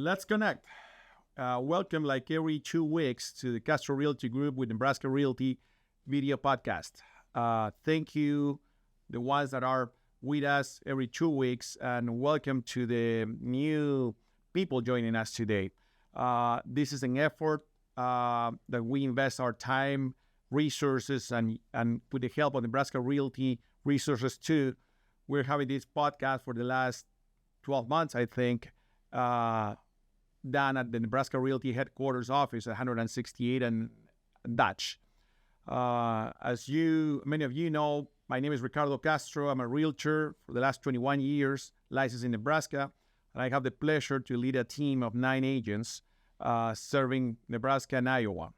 Let's connect. Welcome, like every 2 weeks, to the Castro Realty Group with Nebraska Realty video podcast. Thank you, the ones that are with us every 2 weeks, and welcome to the new people joining us today. This is an effort that we invest our time, resources, and with the help of Nebraska Realty resources too. We're having this podcast for the last 12 months, I think, done at the Nebraska Realty headquarters office at 168 and Dutch. As many of you know, my name is Ricardo Castro. I'm a realtor for the last 21 years, licensed in Nebraska, and I have the pleasure to lead a team of 9 agents serving Nebraska and Iowa.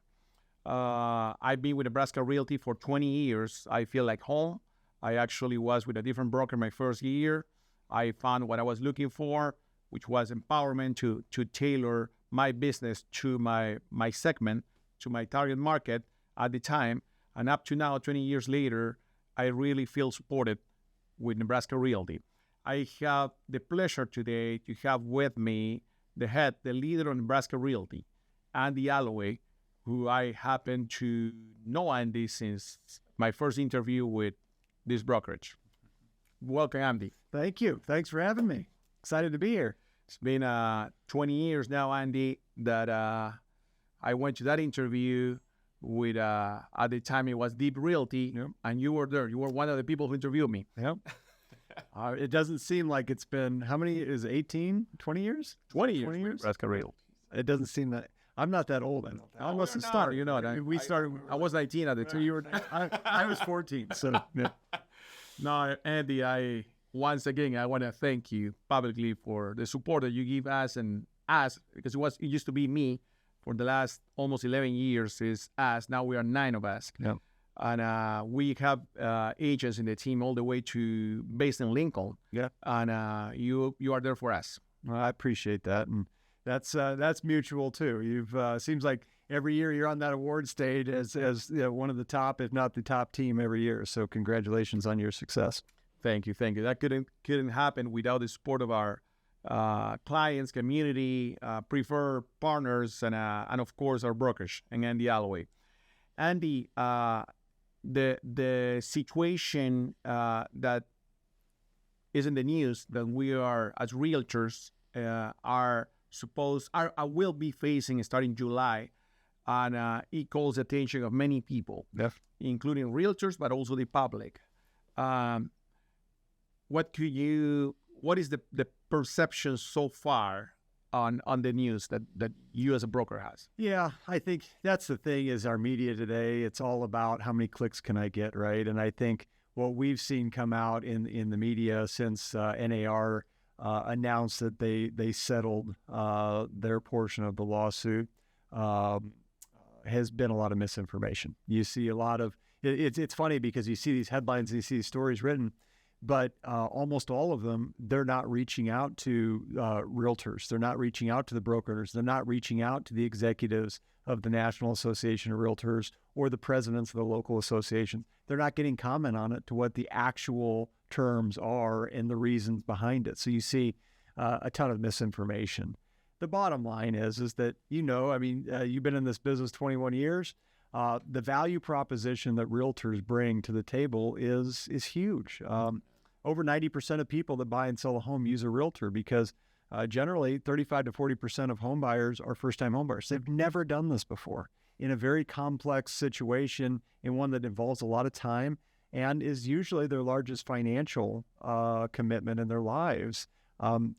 I've been with Nebraska Realty for 20 years. I feel like home. I actually was with a different broker my first year. I found what I was looking for, which was empowerment to tailor my business to my segment, to my target market at the time. And up to now, 20 years later, I really feel supported with Nebraska Realty. I have the pleasure today to have with me the leader of Nebraska Realty, Andy Alloway, who I happen to know Andy since my first interview with this brokerage. Welcome, Andy. Thank you. Thanks for having me. Excited to be here. It's been 20 years now, Andy, that I went to that interview with, at the time it was Deep Realty, Yep. and you were there. You were one of the people who interviewed me. Yep. It doesn't seem like it's been, how many, is it 18, 20 years? 20 years. 20 years? Nebraska Realty. It doesn't seem that, I'm not that old. I don't think. I must have started. You know that. We started. I was 19 at the time. You were, I was 14. So, yeah. No, Andy, once again, I want to thank you publicly for the support that you give us and us, because it used to be me for the last almost 11 years. Is us. Now we are 9 of us. Yep. And we have agents in the team all the way to based in Lincoln. Yeah. And you are there for us. Well, I appreciate that. And that's mutual too. You've seems like every year you're on that award stage as you know, one of the top, if not the top team every year. So congratulations on your success. Thank you. That couldn't happen without the support of our clients, community, preferred partners, and of course our brokers and Andy Alloway. Andy, the situation that is in the news that we are as realtors will be facing starting July, and it calls the attention of many people, including realtors, but also the public. What is the perception so far on the news that you as a broker has? Yeah, I think that's the thing is our media today, it's all about how many clicks can I get, right? And I think what we've seen come out in the media since NAR announced that they settled their portion of the lawsuit has been a lot of misinformation. You see a lot of, it's funny because you see these headlines and you see these stories written, but almost all of them, they're not reaching out to realtors. They're not reaching out to the brokers. They're not reaching out to the executives of the National Association of Realtors or the presidents of the local associations. They're not getting comment on it to what the actual terms are and the reasons behind it. So you see a ton of misinformation. The bottom line is that, you've been in this business 21 years. The value proposition that realtors bring to the table is huge. Over 90% of people that buy and sell a home use a realtor because generally 35 to 40% of home buyers are first-time home buyers. They've never done this before in a very complex situation, in one that involves a lot of time and is usually their largest financial commitment in their lives.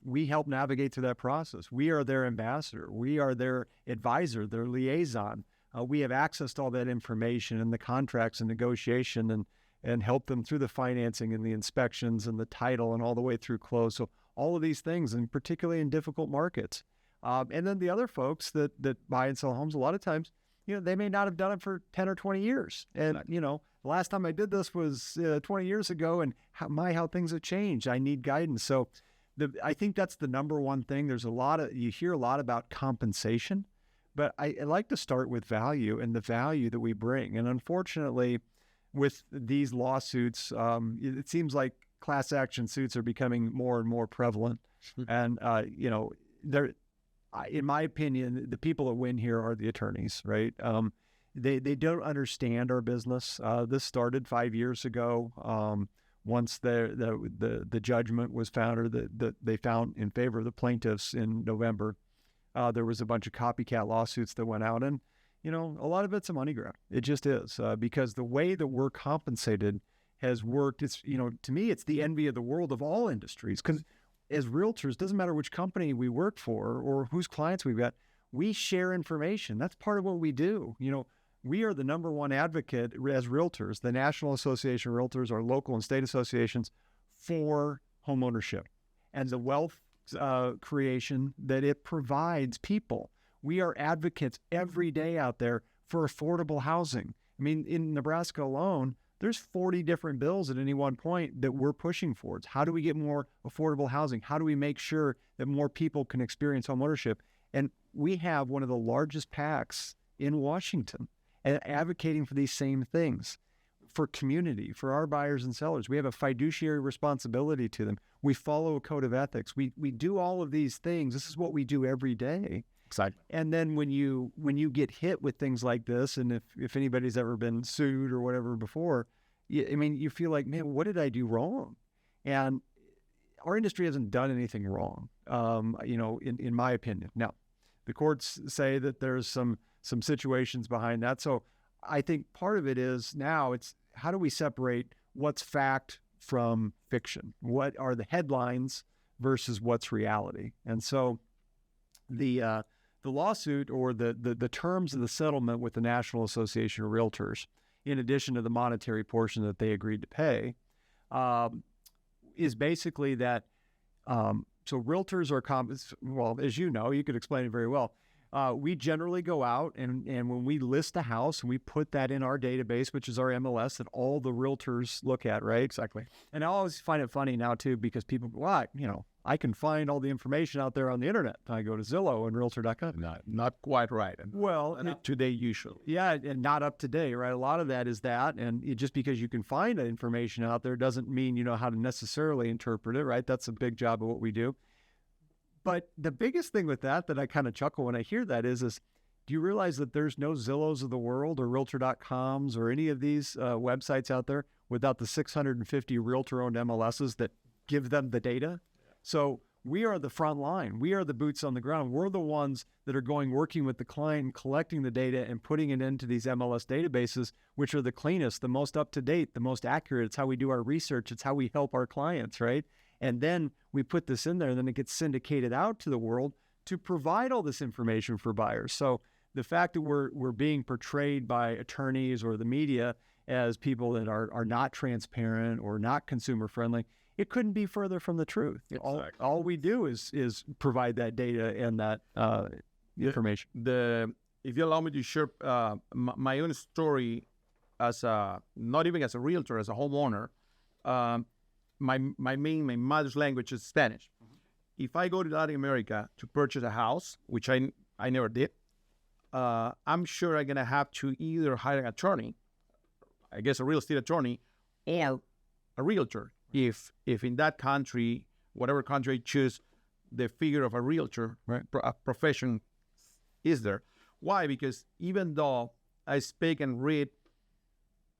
We help navigate through that process. We are their ambassador. We are their advisor, their liaison. We have access to all that information and the contracts and negotiation and help them through the financing and the inspections and the title and all the way through close. So all of these things, and particularly in difficult markets. And then the other folks that buy and sell homes, a lot of times, they may not have done it for 10 or 20 years. And, the last time I did this was 20 years ago, and how things have changed. I need guidance. So I think that's the number one thing. You hear a lot about compensation, but I like to start with value and the value that we bring. And unfortunately, with these lawsuits, it seems like class action suits are becoming more and more prevalent. And, in my opinion, the people that win here are the attorneys, right? They don't understand our business. This started 5 years ago. Once the judgment was found, or that they found in favor of the plaintiffs in November, there was a bunch of copycat lawsuits that went out, and a lot of it's a money grab. It just is, because the way that we're compensated has worked. It's to me, it's the envy of the world of all industries, because as realtors, doesn't matter which company we work for or whose clients we've got, we share information. That's part of what we do. We are the number one advocate as realtors, the National Association of Realtors, our local and state associations, for homeownership and the wealth creation that it provides people. We are advocates every day out there for affordable housing. I mean, in Nebraska alone, there's 40 different bills at any one point that we're pushing for. How do we get more affordable housing? How do we make sure that more people can experience homeownership? And we have one of the largest PACs in Washington advocating for these same things, for community, for our buyers and sellers. We have a fiduciary responsibility to them. We follow a code of ethics. We do all of these things. This is what we do every day. Exactly. And then when you get hit with things like this, and if anybody's ever been sued or whatever before, you feel like, man, what did I do wrong? And our industry hasn't done anything wrong, in my opinion. Now, the courts say that there's some situations behind that. So I think part of it is now it's how do we separate what's fact from fiction? What are the headlines versus what's reality? And so the lawsuit, or the terms of the settlement with the National Association of Realtors, in addition to the monetary portion that they agreed to pay, is basically that, so realtors are, well, as you know, you could explain it very well. We generally go out and when we list a house, and we put that in our database, which is our MLS that all the realtors look at, right? Exactly. And I always find it funny now too, because people go, well, I can find all the information out there on the internet. I go to Zillow and Realtor.com. Not quite right. Well, not today usually. Yeah, and not up to date, right? A lot of that is that, and just because you can find that information out there doesn't mean you know how to necessarily interpret it, right? That's a big job of what we do. But the biggest thing with that I kind of chuckle when I hear that is do you realize that there's no Zillows of the world or Realtor.coms or any of these websites out there without the 650 realtor-owned MLSs that give them the data? So we are the front line. We are the boots on the ground. We're the ones that are working with the client and collecting the data and putting it into these MLS databases, which are the cleanest, the most up-to-date, the most accurate. It's how we do our research. It's how we help our clients, right? And then we put this in there, and then it gets syndicated out to the world to provide all this information for buyers. So the fact that we're being portrayed by attorneys or the media as people that are not transparent or not consumer friendly, it couldn't be further from the truth. Exactly. All we do is provide that data and that information. If you allow me to share my own story as not even as a realtor, as a homeowner, my mother's language is Spanish. Mm-hmm. If I go to Latin America to purchase a house, which I never did, I'm sure I'm gonna have to either hire an attorney, I guess a real estate attorney, or a realtor. If in that country, whatever country I choose, the figure of a realtor, right, a profession is there. Why? Because even though I speak and read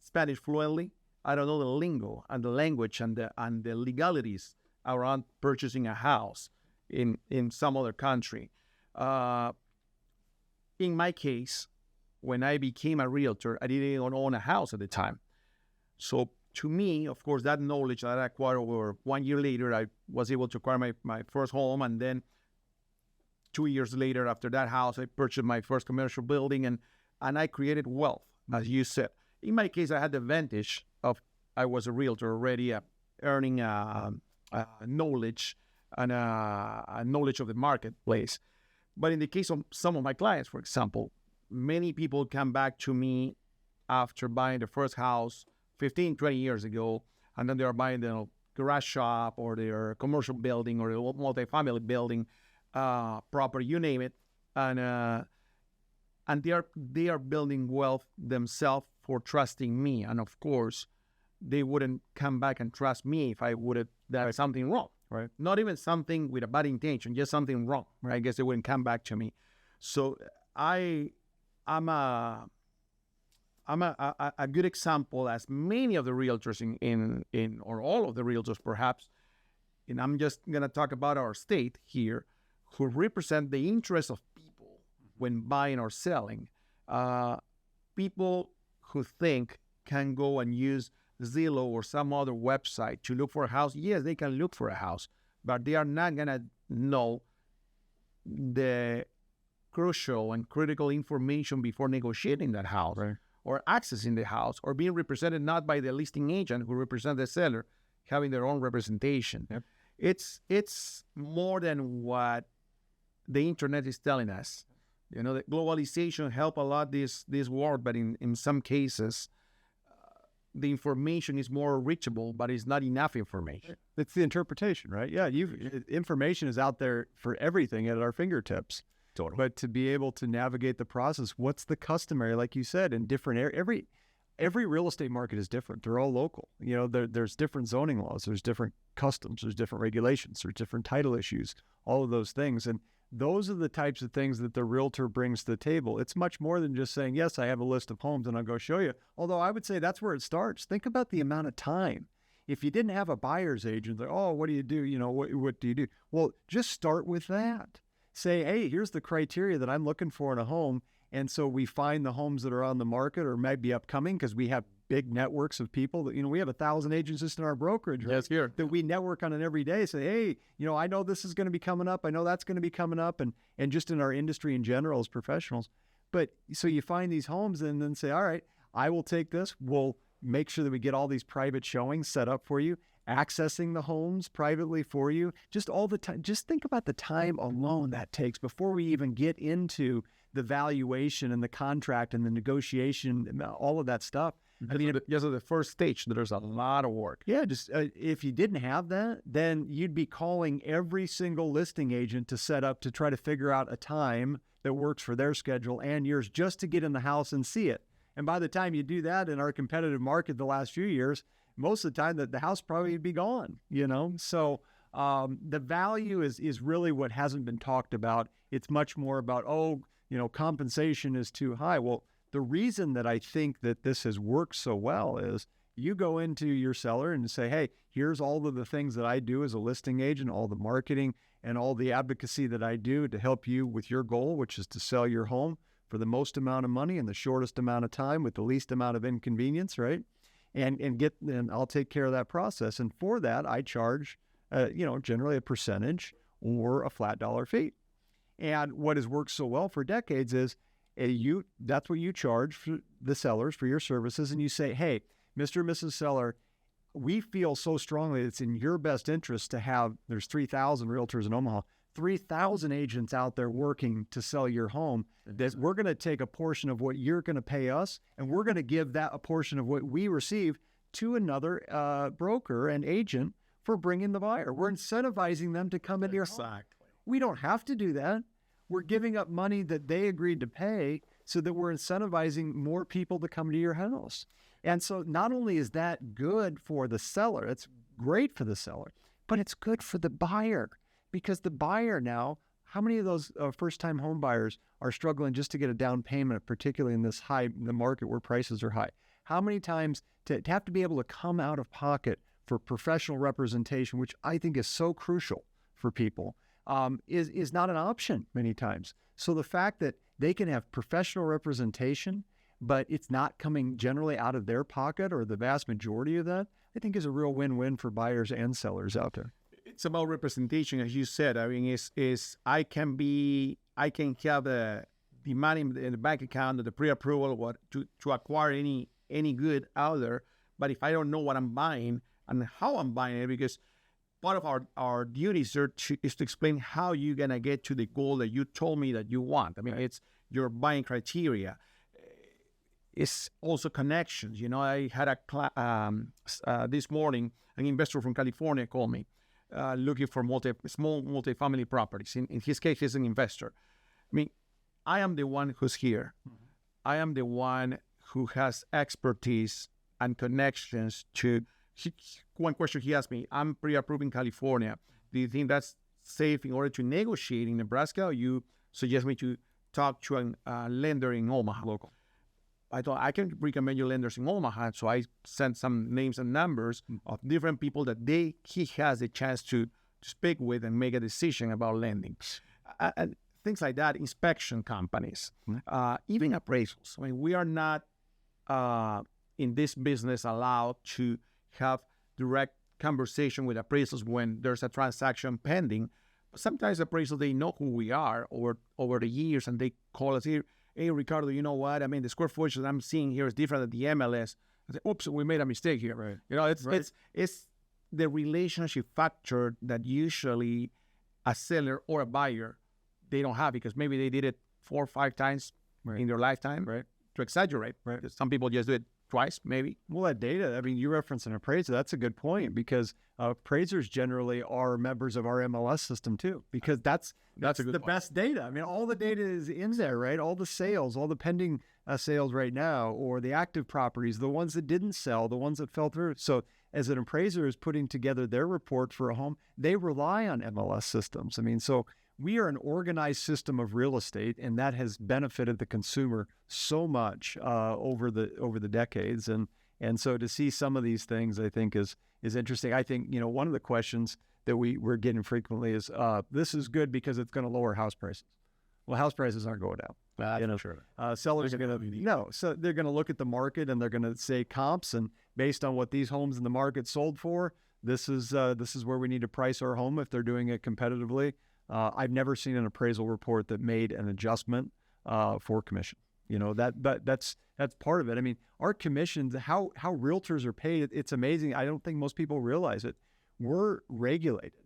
Spanish fluently, I don't know the lingo and the language and the legalities around purchasing a house in some other country. In my case, when I became a realtor, I didn't even own a house at the time. So to me, of course, that knowledge that I acquired over 1 year later, I was able to acquire my first home. And then 2 years later, after that house, I purchased my first commercial building and I created wealth, as you said. In my case, I had the advantage of I was a realtor already, earning knowledge and a knowledge of the marketplace. But in the case of some of my clients, for example, many people come back to me after buying their first house 15, 20 years ago, and then they are buying their garage shop or their commercial building or their multifamily building, property, you name it, and they are building wealth themselves for trusting me. And of course, they wouldn't come back and trust me if I would have done something wrong. Right. Not even something with a bad intention, just something wrong, right? I guess they wouldn't come back to me. So I'm a good example, as many of the realtors in or all of the realtors perhaps, and I'm just going to talk about our state here, who represent the interests of people when buying or selling. People who think can go and use Zillow or some other website to look for a house. Yes, they can look for a house, but they are not going to know the crucial and critical information before negotiating that house, Right. or accessing the house, or being represented not by the listing agent who represents the seller, having their own representation. Yep. It's more than what the internet is telling us. You know, the globalization help a lot this world, but in some cases, the information is more reachable, but it's not enough information. It's the interpretation, right? Yeah, information is out there for everything at our fingertips. Totally. But to be able to navigate the process, what's the customary, like you said, in different areas, every real estate market is different. They're all local. You know, there's different zoning laws, there's different customs, there's different regulations, there's different title issues, all of those things. And those are the types of things that the realtor brings to the table. It's much more than just saying, yes, I have a list of homes and I'll go show you. Although I would say that's where it starts. Think about the amount of time. If you didn't have a buyer's agent, like, oh, what do you do? You know, what do you do? Well, just start with that. Say, hey, here's the criteria that I'm looking for in a home. And so we find the homes that are on the market or might be upcoming, because we have big networks of people that, you know, we have 1,000 agents just in our brokerage, right? Yes, here. That we network on an every day. Say, hey, you know, I know this is going to be coming up. I know that's going to be coming up, and just in our industry in general as professionals. But so you find these homes and then say, all right, I will take this. We'll make sure that we get all these private showings set up for you, accessing the homes privately for you, just all the time. Just think about the time alone that takes before we even get into the valuation and the contract and the negotiation and all of that stuff. I mean, just at the first stage, there's a lot of work. Yeah, just if you didn't have that, then you'd be calling every single listing agent to set up to try to figure out a time that works for their schedule and yours, just to get in the house and see it. And by the time you do that in our competitive market the last few years, most of the time that the house probably would be gone, you know? So the value is really what hasn't been talked about. It's much more about, oh, you know, compensation is too high. Well, the reason that I think that this has worked so well is you go into your seller and say, hey, here's all of the things that I do as a listing agent, all the marketing and all the advocacy that I do to help you with your goal, which is to sell your home for the most amount of money in the shortest amount of time with the least amount of inconvenience, right? And I'll take care of that process. And for that, I charge, you know, generally a percentage or a flat dollar fee. And what has worked so well for decades is that's what you charge for the sellers for your services. And you say, hey, Mr. and Mrs. Seller, we feel so strongly it's in your best interest to have, there's 3,000 realtors in Omaha, 3,000 agents out there working to sell your home, that we're going to take a portion of what you're going to pay us, and we're going to give that a portion of what we receive to another broker and agent for bringing the buyer. We're incentivizing them to come into your home. We don't have to do that. We're giving up money that they agreed to pay so that we're incentivizing more people to come to your house. And so not only is that good for the seller, it's great for the seller, but it's good for the buyer, because the buyer now, how many of those first-time home buyers are struggling just to get a down payment, particularly in the market where prices are high? How many times to have to be able to come out of pocket for professional representation, which I think is so crucial for people, is not an option many times. So the fact that they can have professional representation, but it's not coming generally out of their pocket or the vast majority of that, I think is a real win-win for buyers and sellers out there. It's about representation, as you said. I mean, I can have the money in the bank account or the pre-approval to acquire any good out there, but if I don't know what I'm buying and how I'm buying it, because part of our duties is to explain how you're going to get to the goal that you told me that you want. I mean, it's your buying criteria. It's also connections. You know, I had this morning, an investor from California called me looking for small multifamily properties. In his case, he's an investor. I mean, I am the one who's here. Mm-hmm. I am the one who has expertise and connections to one question he asked me, I'm pre-approved in California. Do you think that's safe in order to negotiate in Nebraska, or you suggest me to talk to a lender in Omaha? Local. I thought I can recommend you lenders in Omaha. So I sent some names and numbers of different people that he has a chance to speak with and make a decision about lending. And things like that, inspection companies, even appraisals. I mean, we are not in this business allowed to have direct conversation with appraisals when there's a transaction pending. But sometimes appraisals, they know who we are over the years, and they call us here. Hey, Ricardo, you know what? I mean, the square footage that I'm seeing here is different than the MLS. I say, oops, we made a mistake here. Right. You know, it's the relationship factor that usually a seller or a buyer, they don't have, because maybe they did it 4 or 5 times in their lifetime, to exaggerate. Right. Some people just do it twice, maybe. Well, that data, I mean, you reference an appraiser. That's a good point, because appraisers generally are members of our MLS system too, because that's the best data. I mean, all the data is in there, right? All the sales, all the pending sales right now, or the active properties, the ones that didn't sell, the ones that fell through. So as an appraiser is putting together their report for a home, they rely on MLS systems. I mean, so we are an organized system of real estate, and that has benefited the consumer so much over the decades. And so to see some of these things, I think is interesting. I think, one of the questions that we're getting frequently is, this is good because it's going to lower house prices. Well, house prices aren't going down. Sure. Sellers are going to so they're going to look at the market, and they're going to say comps, and based on what these homes in the market sold for, this is where we need to price our home if they're doing it competitively. I've never seen an appraisal report that made an adjustment for commission. That's part of it. I mean, our commissions, how realtors are paid, it's amazing. I don't think most people realize it. We're regulated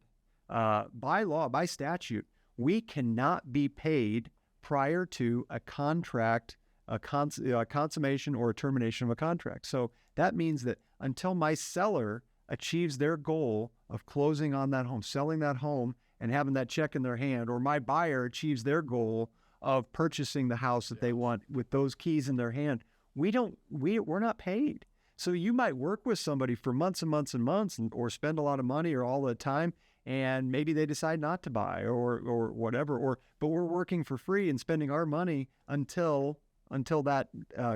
by law, by statute. We cannot be paid prior to a contract, a consummation or a termination of a contract. So that means that until my seller achieves their goal of closing on that home, selling that home, and having that check in their hand, or my buyer achieves their goal of purchasing the house that they want with those keys in their hand, we're not paid. So you might work with somebody for months and months and months, or spend a lot of money or all the time, and maybe they decide not to buy or whatever, but we're working for free and spending our money until that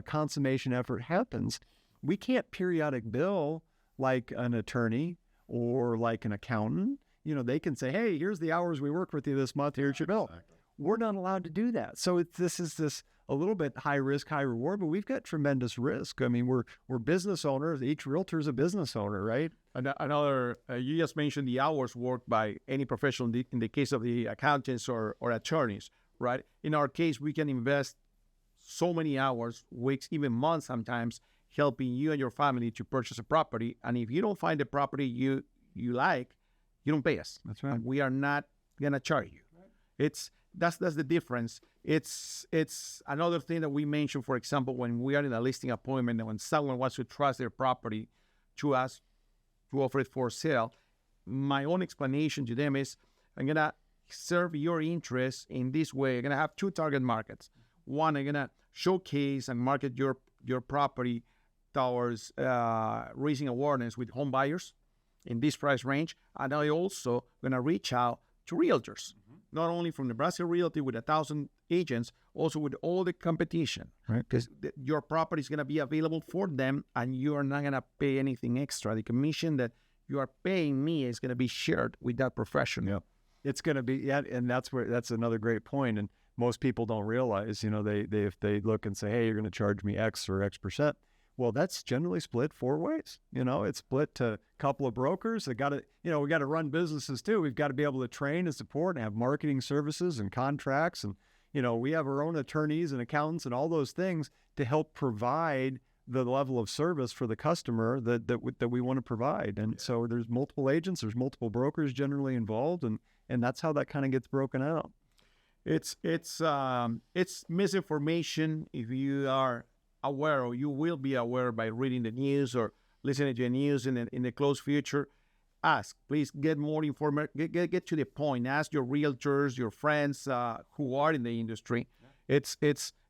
consummation effort happens. We can't periodic bill like an attorney or like an accountant. They can say, hey, here's the hours we worked with you this month, here's your bill. Exactly. We're not allowed to do that. So this is a little bit high risk, high reward, but we've got tremendous risk. I mean, we're business owners. Each realtor is a business owner, right? Another, you just mentioned the hours worked by any professional in the case of the accountants or attorneys, right? In our case, we can invest so many hours, weeks, even months sometimes, helping you and your family to purchase a property. And if you don't find the property you like, you don't pay us. That's right. And we are not going to charge you. Right. That's the difference. It's another thing that we mentioned, for example, when we are in a listing appointment and when someone wants to trust their property to us to offer it for sale, my own explanation to them is, I'm going to serve your interest in this way. I'm going to have 2 target markets. One, I'm going to showcase and market your property towards raising awareness with home buyers in this price range. And I also going to reach out to realtors, not only from Nebraska Realty with 1,000 agents, also with all the competition, right? Because your property is going to be available for them, and you are not going to pay anything extra. The commission that you are paying me is going to be shared with that professional. Yeah, it's going to be, and that's another great point. And most people don't realize, they if they look and say, hey, you're going to charge me X or X percent. Well, that's generally split 4 ways. It's split to a couple of brokers that got to, we got to run businesses too. We've got to be able to train and support and have marketing services and contracts. And, we have our own attorneys and accountants and all those things to help provide the level of service for the customer that we want to provide. And so there's multiple agents, there's multiple brokers generally involved. And that's how that kind of gets broken out. It's misinformation if you are aware, or you will be aware by reading the news or listening to the news in the close future. Please get more information, get to the point. Ask your realtors, your friends who are in the industry. Yeah.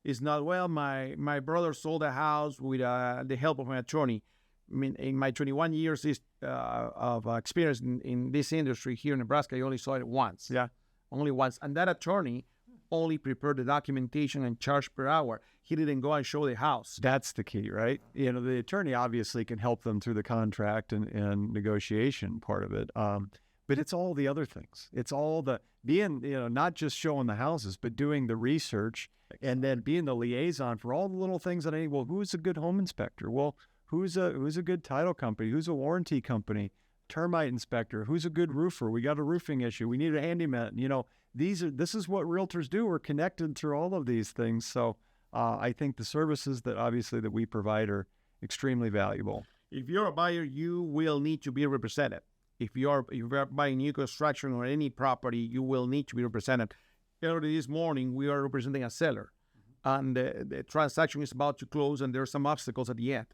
It's not, well, my brother sold a house with the help of an attorney. mean, in my 21 years of experience in this industry here in Nebraska, I only saw it once. Yeah. Only once. And that attorney only prepared the documentation and charged per hour. He didn't go and show the house. That's the key, right? You know, the attorney obviously can help them through the contract and negotiation part of it. But it's all the other things. It's all the being, you know, not just showing the houses, but doing the research and then being the liaison for all the little things that well, who's a good home inspector? Well, who's a good title company? Who's a warranty company? Termite inspector? Who's a good roofer? We got a roofing issue. We need a handyman. You know, this is what realtors do. We're connected through all of these things. So I think the services that we provide are extremely valuable. If you're a buyer, you will need to be represented. If you're buying new construction or any property, you will need to be represented. Early this morning, we are representing a seller, and the transaction is about to close, and there are some obstacles at the end.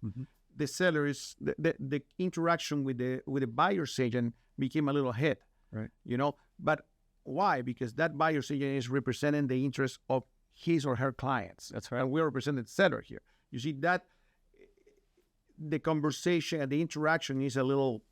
The seller is the interaction with the buyer's agent became a little hit, right? You know, but why? Because that buyer's agent is representing the interest of his or her clients. That's right. And we're representing the seller here. You see that the conversation and the interaction is a little.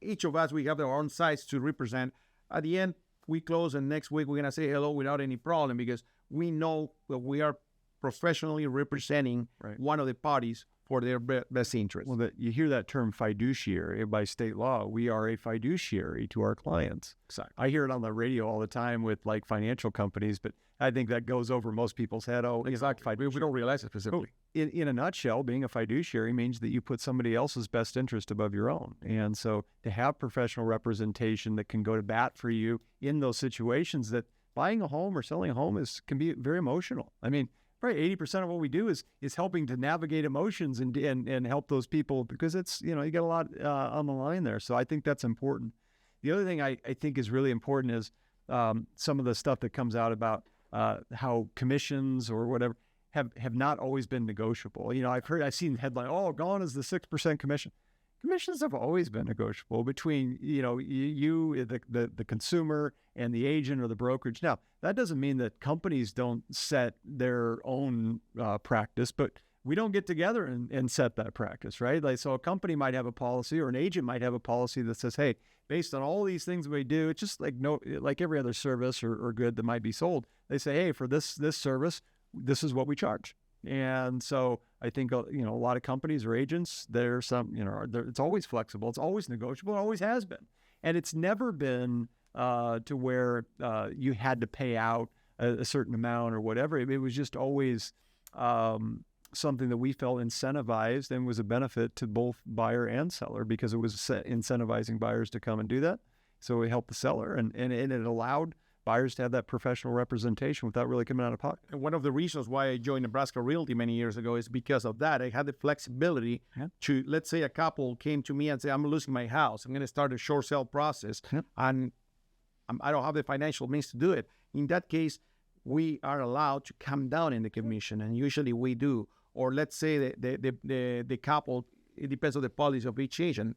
Each of us, we have our own sides to represent. At the end, we close, and next week we're going to say hello without any problem because we know that we are professionally representing one of the parties for their best interest. Well, you hear that term fiduciary by state law. We are a fiduciary to our clients. Exactly. I hear it on the radio all the time with like financial companies, but I think that goes over most people's head. Oh, exactly. We don't realize it specifically. In a nutshell, being a fiduciary means that you put somebody else's best interest above your own. And so to have professional representation that can go to bat for you in those situations, that buying a home or selling a home can be very emotional. I mean, probably 80% of what we do is helping to navigate emotions and help those people because it's, you know, you got a lot on the line there. So I think that's important. The other thing I think is really important is some of the stuff that comes out about how commissions or whatever have not always been negotiable. You know, I've seen the headline, oh, gone is the 6% commission. Commissions have always been negotiable between, you know, you, the consumer, and the agent or the brokerage. Now, that doesn't mean that companies don't set their own practice, but we don't get together and set that practice, right? Like, so a company might have a policy or an agent might have a policy that says, hey, based on all these things we do, it's just like every other service or good that might be sold. They say, hey, for this service, this is what we charge. And so I think, you know, a lot of companies or agents, there's some, you know, it's always flexible. It's always negotiable. It always has been. And it's never been to where you had to pay out a certain amount or whatever. It was just always something that we felt incentivized and was a benefit to both buyer and seller because it was incentivizing buyers to come and do that. So it helped the seller and it allowed buyers to have that professional representation without really coming out of pocket. And one of the reasons why I joined Nebraska Realty many years ago is because of that. I had the flexibility to, let's say a couple came to me and say, I'm losing my house. I'm going to start a short sale process and I don't have the financial means to do it. In that case, we are allowed to come down in the commission, and usually we do. Or let's say the couple, it depends on the policy of each agent.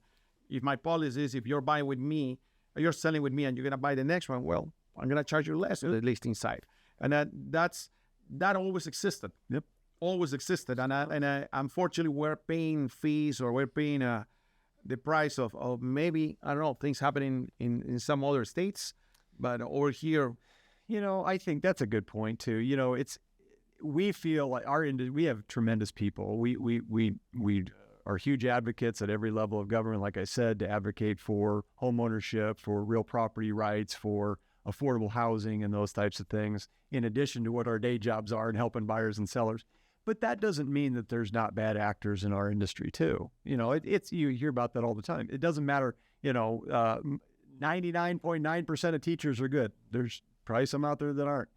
If my policy is if you're buying with me, or you're selling with me and you're going to buy the next one, well, I'm going to charge you less on the listing side. And that always existed. Yep. Always existed. And unfortunately, we're paying fees or we're paying the price of maybe, I don't know, things happening in some other states. But over here, you know, I think that's a good point too. You know, we feel like we have tremendous people. We are huge advocates at every level of government, like I said, to advocate for home ownership, for real property rights, for affordable housing and those types of things, in addition to what our day jobs are and helping buyers and sellers. But that doesn't mean that there's not bad actors in our industry too. You know, you hear about that all the time. It doesn't matter, you know, 99.9% of teachers are good. There's probably some out there that aren't.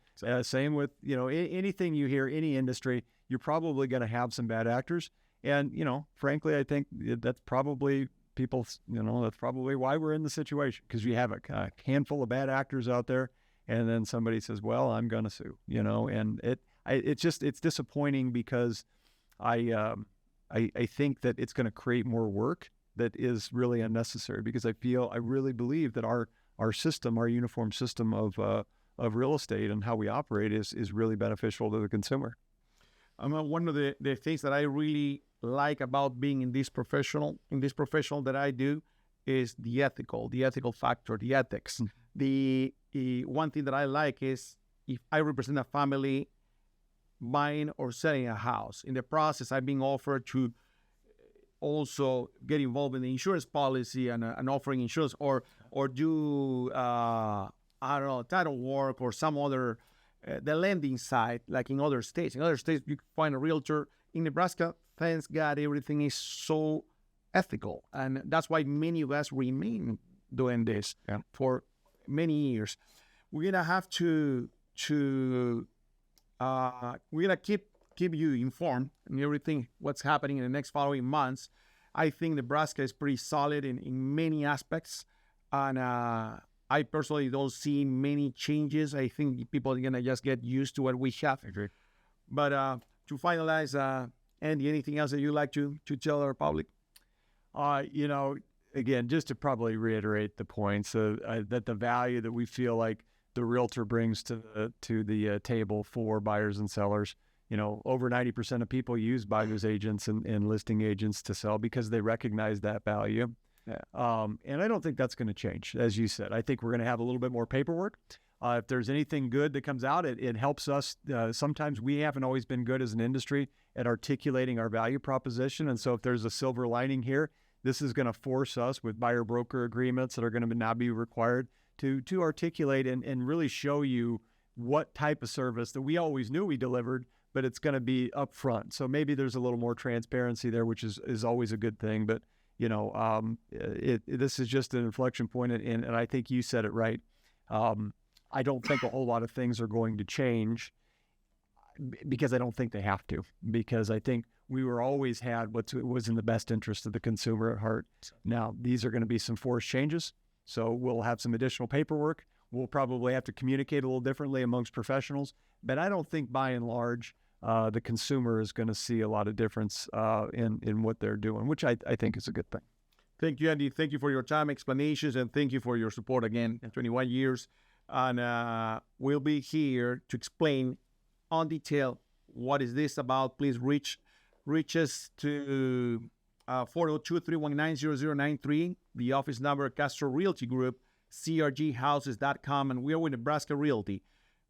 Same with, you know, anything you hear, any industry, you're probably going to have some bad actors. And, you know, frankly, I think that's probably that's probably why we're in the situation, because you have a handful of bad actors out there, and then somebody says, well, I'm going to sue, you know, and it's disappointing because I think that it's going to create more work that is really unnecessary, because I really believe that our system, our uniform system of real estate and how we operate is really beneficial to the consumer. One of the things that I really like about being in this professional that I do is the ethical factor, the ethics. The one thing that I like is if I represent a family buying or selling a house. In the process, I'm being offered to also get involved in the insurance policy and offering insurance or do I don't know, title work or some other the lending side, like in other states. In other states, you can find a realtor. In Nebraska, thanks God, everything is so ethical, and that's why many of us remain doing this for many years. We're gonna have to we're gonna keep you informed and everything what's happening in the next following months. I think Nebraska is pretty solid in many aspects, and I personally don't see many changes. I think people are gonna just get used to what we have. I agree. But to finalize, Andy, anything else that you'd like to tell our public? Again, just to probably reiterate the points that the value that we feel like the realtor brings to the table for buyers and sellers. Over 90% of people use buyer's agents and listing agents to sell because they recognize that value. And I don't think that's going to change. As you said, I think we're going to have a little bit more paperwork. If there's anything good that comes out, it helps us. Sometimes we haven't always been good as an industry at articulating our value proposition. And so if there's a silver lining here, this is going to force us with buyer broker agreements that are going to now be required to articulate and really show you what type of service that we always knew we delivered, but it's going to be upfront. So maybe there's a little more transparency there, which is always a good thing. But, this is just an inflection point, and I think you said it right. I don't think a whole lot of things are going to change because I don't think they have to, because I think we were always had what was in the best interest of the consumer at heart. Now, these are going to be some forced changes, so we'll have some additional paperwork. We'll probably have to communicate a little differently amongst professionals, but I don't think by and large the consumer is going to see a lot of difference in what they're doing, which I think is a good thing. Thank you, Andy. Thank you for your time, explanations, and thank you for your support again. 21 years. And we'll be here to explain on detail what is this about. Please reach us to 402-319-0093, the office number, Castro Realty Group, crghouses.com, and we are with Nebraska Realty.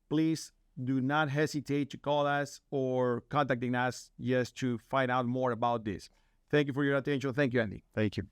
Please do not hesitate to call us or contacting us just to find out more about this. Thank you for your attention. Thank you, Andy. Thank you.